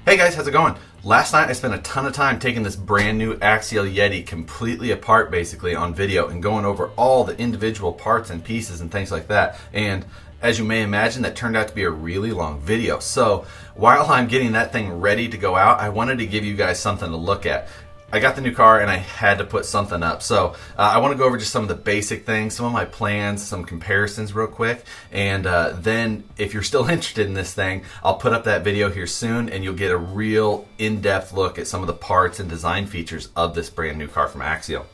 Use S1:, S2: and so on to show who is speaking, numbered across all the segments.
S1: Hey guys, how's it going? Last night I spent a ton of time taking this brand new Axial Yeti completely apart basically on video and going over all the individual parts and pieces and things like that. And as you may imagine, that turned out to be a really long video. So while I'm getting that thing ready to go out, I wanted to give you guys something to look at. I got the new car and I had to put something up. So I want to go over just some of the basic things, some of my plans, some comparisons real quick. And then if you're still interested in this thing, I'll put up that video here soon and you'll get a real in-depth look at some of the parts and design features of this brand new car from Axial.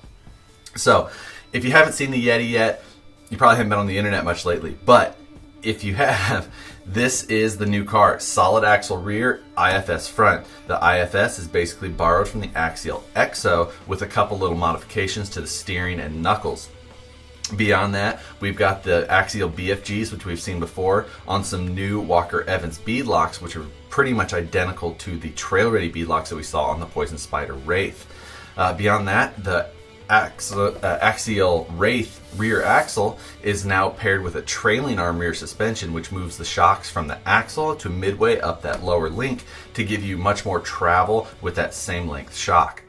S1: So if you haven't seen the Yeti yet, you probably haven't been on the internet much lately. But if you have, this is the new car. Solid axle rear, IFS front. The IFS is basically borrowed from the Axial EXO with a couple little modifications to the steering and knuckles. Beyond that, we've got the Axial BFGs, which we've seen before, on some new Walker Evans beadlocks, which are pretty much identical to the trail-ready beadlocks that we saw on the Poison Spider Wraith. Beyond that, the Axial Wraith rear axle is now paired with a trailing arm rear suspension, which moves the shocks from the axle to midway up that lower link to give you much more travel with that same length shock.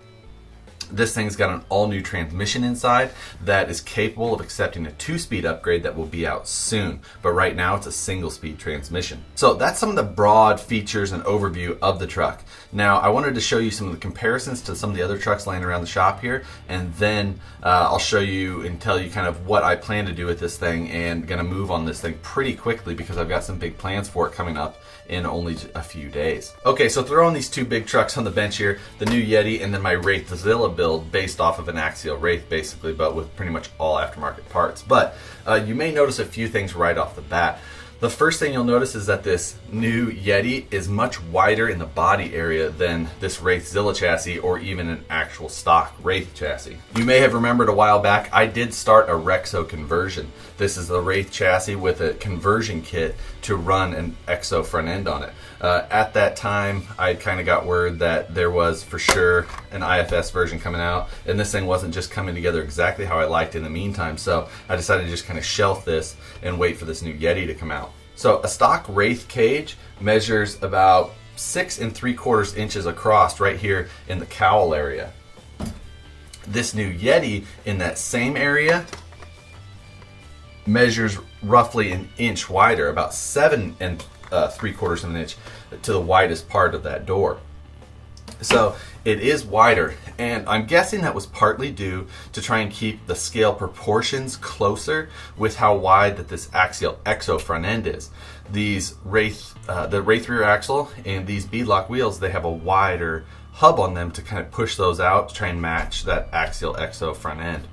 S1: This thing's got an all-new transmission inside that is capable of accepting a 2-speed upgrade that will be out soon, but right now it's a single-speed transmission. So that's some of the broad features and overview of the truck. Now I wanted to show you some of the comparisons to some of the other trucks laying around the shop here, and then I'll show you and tell you kind of what I plan to do with this thing, and gonna move on this thing pretty quickly because I've got some big plans for it coming up in only a few days. Okay, so throw on these two big trucks on the bench here, the new Yeti and then my Wraithzilla build based off of an Axial Wraith basically, but with pretty much all aftermarket parts. But you may notice a few things right off the bat. The first thing you'll notice is that this new Yeti is much wider in the body area than this Wraithzilla chassis or even an actual stock Wraith chassis. You may have remembered a while back I did start a Rexo conversion. This is the Wraith chassis with a conversion kit to run an EXO front end on it. At that time I kind of got word that there was for sure an IFS version coming out, and this thing wasn't just coming together exactly how I liked in the meantime, so I decided to just kind of shelf this and wait for this new Yeti to come out. So a stock Wraith cage measures about 6 3/4 inches across right here in the cowl area. This new Yeti in that same area measures roughly an inch wider, about 7 3/4 of an inch to the widest part of that door. So it is wider, and I'm guessing that was partly due to try and keep the scale proportions closer with how wide that this Axial EXO front end is. These the Wraith rear axle and these beadlock wheels, they have a wider hub on them to kind of push those out to try and match that Axial EXO front end.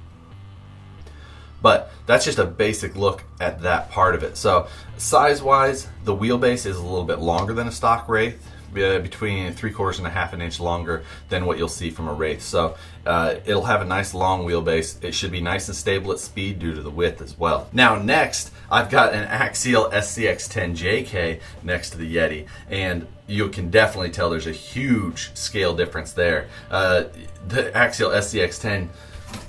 S1: But that's just a basic look at that part of it. So size-wise, the wheelbase is a little bit longer than a stock Wraith, between 3/4 and a half an inch longer than what you'll see from a Wraith. So it'll have a nice long wheelbase. It should be nice and stable at speed due to the width as well. Now next, I've got an Axial SCX-10JK next to the Yeti, and you can definitely tell there's a huge scale difference there. The Axial SCX-10,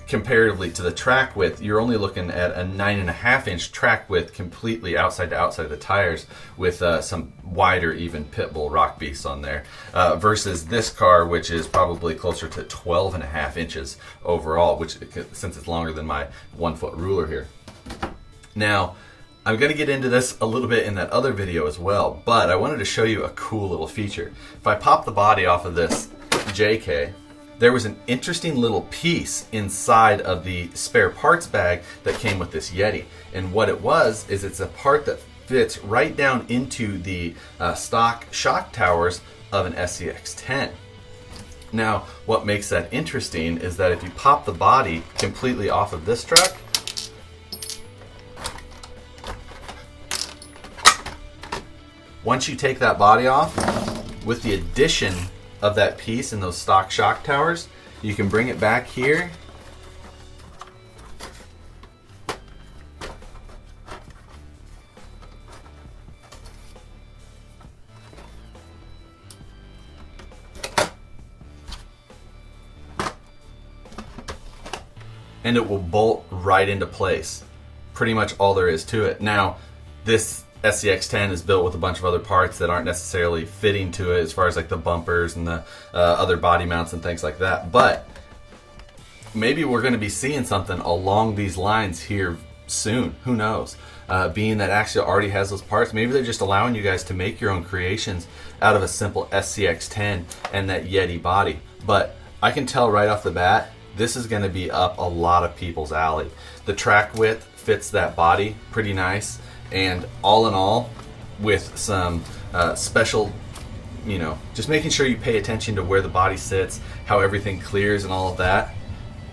S1: comparatively to the track width, you're only looking at a 9.5 inch track width completely outside to outside of the tires with some wider even Pitbull rock beasts on there versus this car, which is probably closer to 12.5 inches overall, which since it's longer than my 1 foot ruler here. Now I'm going to get into this a little bit in that other video as well, but I wanted to show you a cool little feature. If I pop the body off of this JK, there was an interesting little piece inside of the spare parts bag that came with this Yeti. And what it was is it's a part that fits right down into the stock shock towers of an SCX-10. Now, what makes that interesting is that if you pop the body completely off of this truck, once you take that body off, with the addition of that piece and those stock shock towers, you can bring it back here and it will bolt right into place. Pretty much all there is to it. Now, this SCX10 is built with a bunch of other parts that aren't necessarily fitting to it, as far as like the bumpers and the other body mounts and things like that. But maybe we're going to be seeing something along these lines here soon. Who knows? Being that Axial already has those parts, maybe they're just allowing you guys to make your own creations out of a simple SCX10 and that Yeti body. But I can tell right off the bat, this is going to be up a lot of people's alley. The track width fits that body pretty nice, and all in all, with some special, just making sure you pay attention to where the body sits, how everything clears and all of that,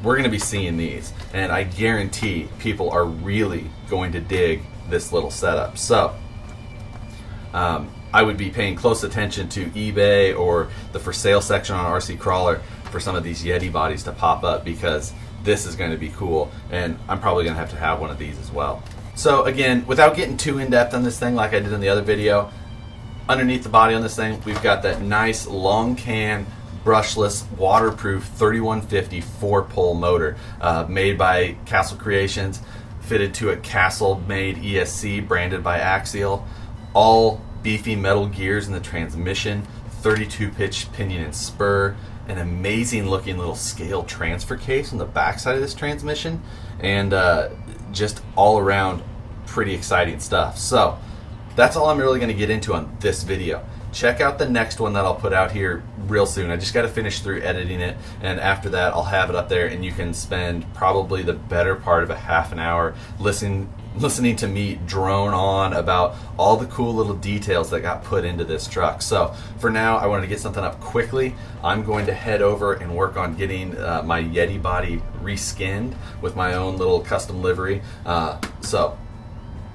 S1: we're going to be seeing these, and I guarantee people are really going to dig this little setup. So I would be paying close attention to eBay or the for sale section on RC Crawler for some of these Yeti bodies to pop up, because this is going to be cool, and I'm probably going to have one of these as well. So again, without getting too in depth on this thing like I did in the other video, underneath the body on this thing, we've got that nice long can brushless, waterproof 3150 4-pole motor made by Castle Creations, fitted to a Castle-made ESC branded by Axial. All beefy metal gears in the transmission, 32-pitch pinion and spur, an amazing looking little scale transfer case on the backside of this transmission, and just all around pretty exciting stuff. So that's all I'm really going to get into on this video. Check out the next one that I'll put out here real soon. I just got to finish through editing it, and after that I'll have it up there, and you can spend probably the better part of a half an hour listening to me drone on about all the cool little details that got put into this truck. So for now, I wanted to get something up quickly. I'm going to head over and work on getting my Yeti body reskinned with my own little custom livery. So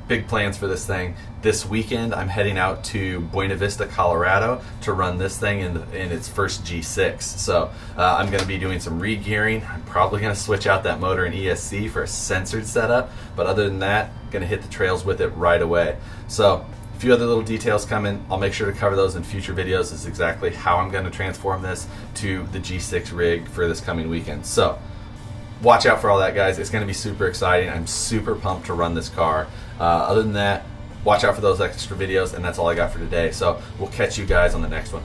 S1: big plans for this thing. This weekend I'm heading out to Buena Vista, Colorado to run this thing in its first G6. So I'm going to be doing some re-gearing. I'm probably going to switch out that motor in ESC for a censored setup, but other than that, going to hit the trails with it right away. So a few other little details coming. I'll make sure to cover those in future videos. Is exactly how I'm going to transform this to the G6 rig for this coming weekend. So watch out for all that, guys. It's going to be super exciting. I'm super pumped to run this car. Other than that, watch out for those extra videos, and that's all I got for today. So we'll catch you guys on the next one.